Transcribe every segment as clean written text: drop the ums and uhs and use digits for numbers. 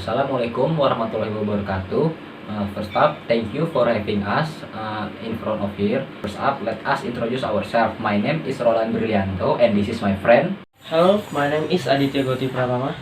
Assalamualaikum warahmatullahi wabarakatuh. First up, thank you for having us in front of here. First up, let us introduce ourselves. My name is Roland Brilianto and this is my friend. Hello, my name is Aditya Goti Pratama.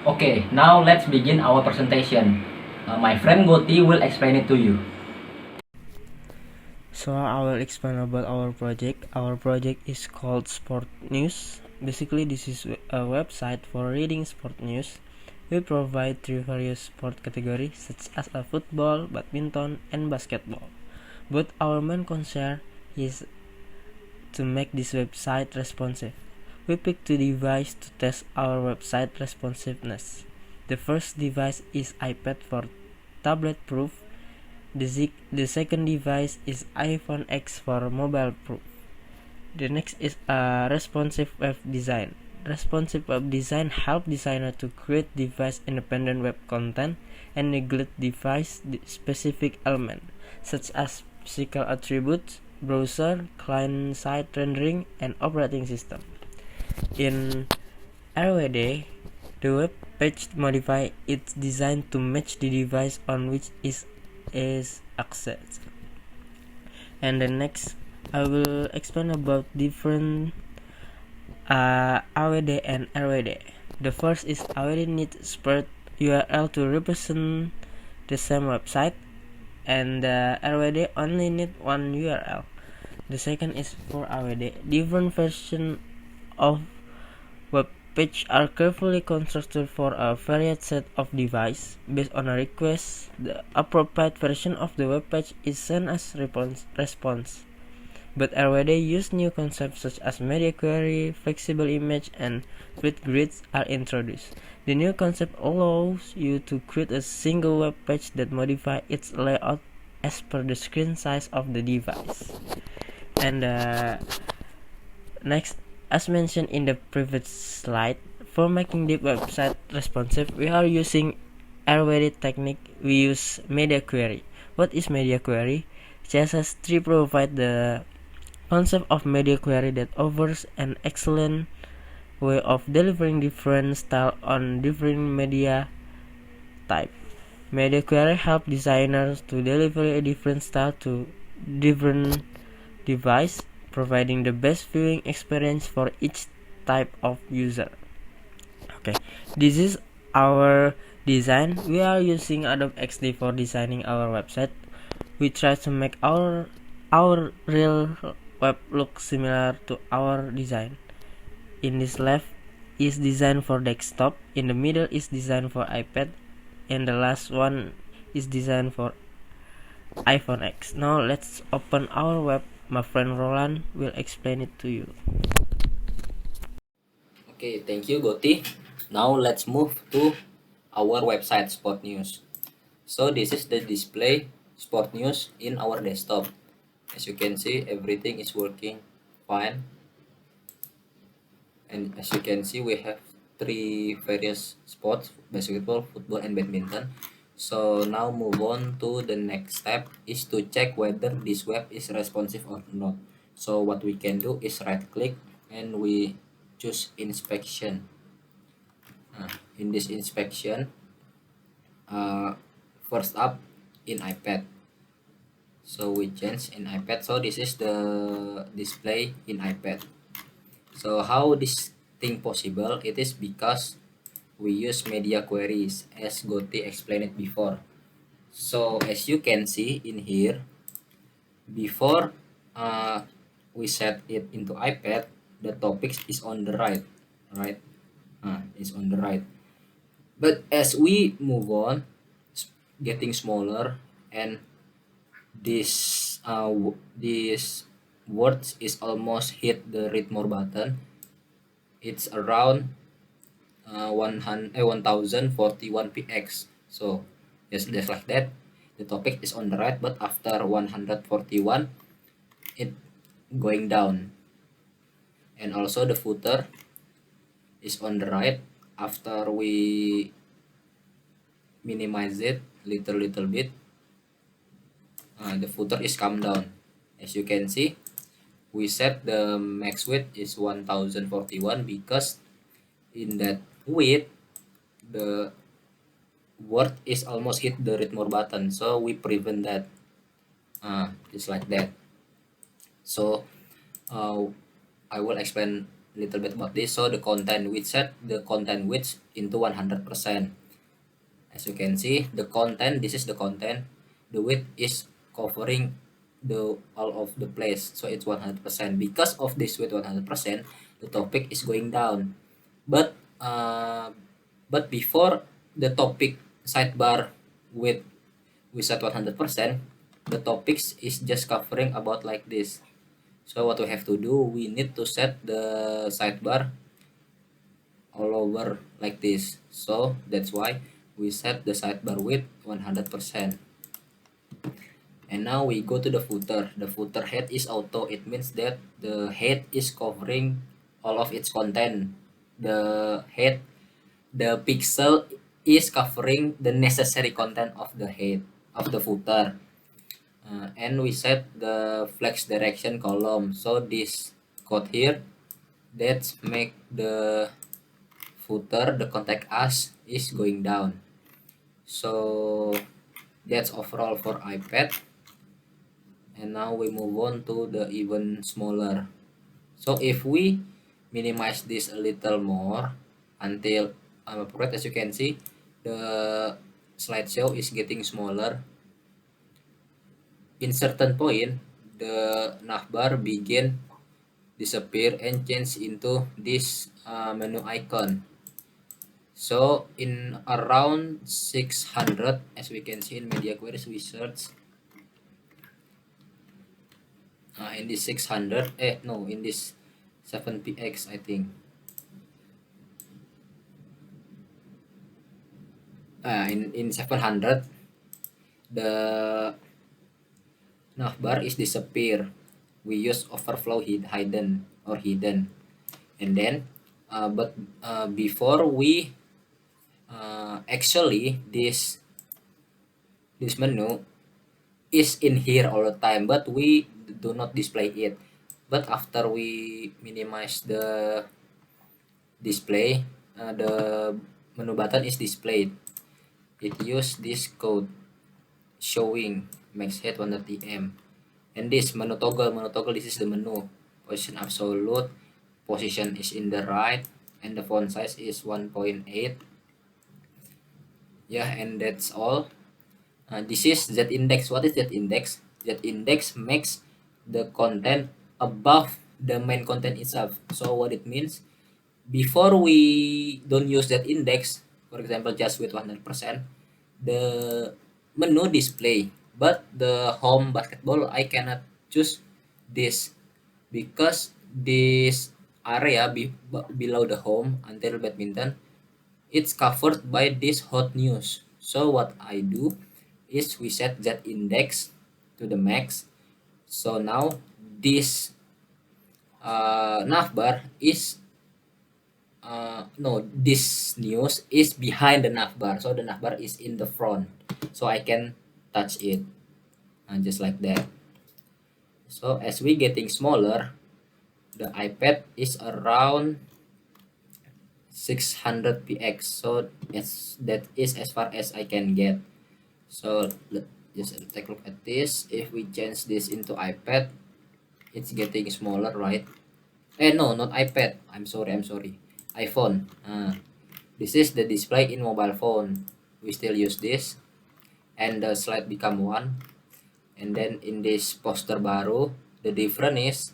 Okay, now let's begin our presentation. My friend Goti will explain it to you. So I will explain about our project. Our project is called Sport News. Basically, this is a website for reading sport news. We provide three various sport categories such as football, badminton, and basketball. But our main concern is to make this website responsive. We picked two devices to test our website responsiveness. The first device is iPad for tablet proof. The second device is iPhone X for mobile proof. The next is a responsive web design. Responsive web design help designer to create device-independent web content and neglect device-specific elements such as physical attributes, browser, client-side rendering, and operating system. In RWD, the web page modify its design to match the device on which is accessed. And the next, I will explain about different AWD and RWD. The first is AWD needs separate URL to represent the same website, and the RWD only need one URL. The second is for AWD. Different versions of web page are carefully constructed for a varied set of devices. Based on a request, the appropriate version of the web page is sent as response. But RWD use new concepts such as media query, flexible image, and fluid grids are introduced. The new concept allows you to create a single web page that modify its layout as per the screen size of the device. And next, as mentioned in the previous slide, for making the website responsive, we are using RWD technique. We use media query. What is media query? CSS3 provides the concept of media query that offers an excellent way of delivering different style on different media type. Media query help designers to deliver a different style to different device, providing the best viewing experience for each type of user. Okay, this is our design. We are using Adobe XD for designing our website. We try to make our real web look similar to our design. In this left is designed for desktop, in the middle is designed for iPad, and the last one is designed for iPhone X. Now let's open our web. My friend Roland will explain it to you. Okay, thank you Goti. Now let's move to our website Sport News. So this is the display Sport News in our desktop. As you can see, everything is working fine. And as you can see, we have three various sports: basketball, football, and badminton. So now move on to the next step is to check whether this web is responsive or not. So what we can do is right click and we choose inspection. In this inspection, first up in iPad. So we change in iPad. So this is the display in iPad. So how this thing possible? It is because we use media queries as Goti explained it before. So as you can see in here, before we set it into iPad, the topics is on the right, is on the right. But as we move on, getting smaller, and this words is almost hit the read more button. It's around 1041 px. So yes, just like that, the topic is on the right, but after 141 it going down. And also the footer is on the right. After we minimize it little bit, the footer is come down. As you can see, we set the max width is 1041 because in that width the word is almost hit the read more button, so we prevent that. Just like that. So uh, I will explain a little bit about this. So the content, we set the content width into 100%. As you can see, the content, this is the content, the width is covering the all of the place, so it's 100%. Because of this width 100%, the topic is going down. But before the topic sidebar width we set 100%, the topics is just covering about like this. So what we have to do, we need to set the sidebar all over like this. So that's why we set the sidebar width 100%. And now we go to the footer. The footer head is auto. It means that the head is covering all of its content. The head, the pixel is covering the necessary content of the head of the footer. And we set the flex direction column. So this code here, that make the footer, the contact us is going down. So that's overall for iPad. And now we move on to the even smaller. So if we minimize this a little more until appropriate, as you can see, the slideshow is getting smaller. In certain point, the navbar begin disappear and change into this menu icon. So in around 600, as we can see in media queries, we search in this 600, in this 7px, I think. In 700, the navbar is disappear. We use overflow hidden, and then before we actually this menu is in here all the time, but we do not display it. But after we minimize the display, the menu button is displayed. It use this code showing max head 100 em, and this menu toggle, this is the menu position absolute, position is in the right, and the font size is 1.8. Yeah, and that's all. This is z-index. What is z-index? Z-index makes the content above the main content itself. So what it means, before we don't use z-index, for example just with 100%, the menu display, but the home basketball I cannot choose this because this area below the home until badminton, it's covered by this hot news. So what I do is we set z-index to the max. So now this navbar is no, this news is behind the navbar, so the navbar is in the front, so I can touch it, and just like that. So as we getting smaller, the iPad is around 600px, so that is as far as I can get. So just take a look at this. If we change this into iPad, it's getting smaller, right? No, not iPad, I'm sorry, iPhone. This is the display in mobile phone. We still use this, and the slide become 1. And then in this poster baru, the difference is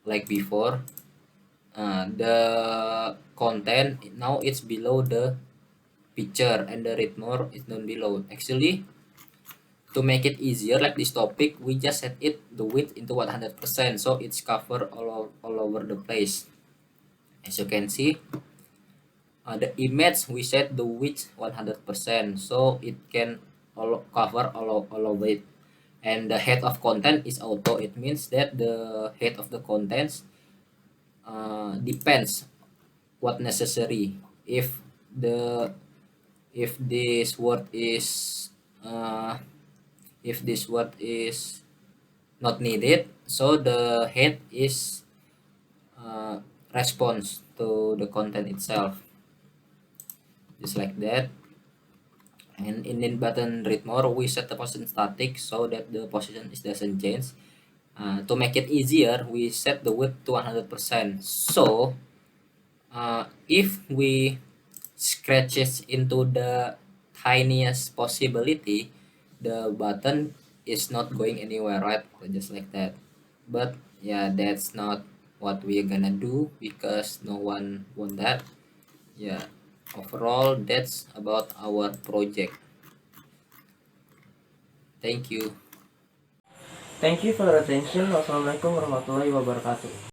like before, the content now it's below the picture, and the read more is down below. Actually, to make it easier, like this topic, we just set it the width into 100%, so it's covered all over the place. As you can see, the image we set the width 100%, so it can cover all of it. And the head of content is auto. It means that the head of the contents depends what necessary. If this word is not needed, so the head is response to the content itself, just like that. And in button read more, we set the position static so that the position doesn't change. To make it easier, we set the width to 100%. So if we scratches into the tiniest possibility, the button is not going anywhere, right? Just like that. But yeah, that's not what we're gonna do because no one want that. Yeah, overall that's about our project. Thank you. Thank you for your attention. Wassalamualaikum warahmatullahi wabarakatuh.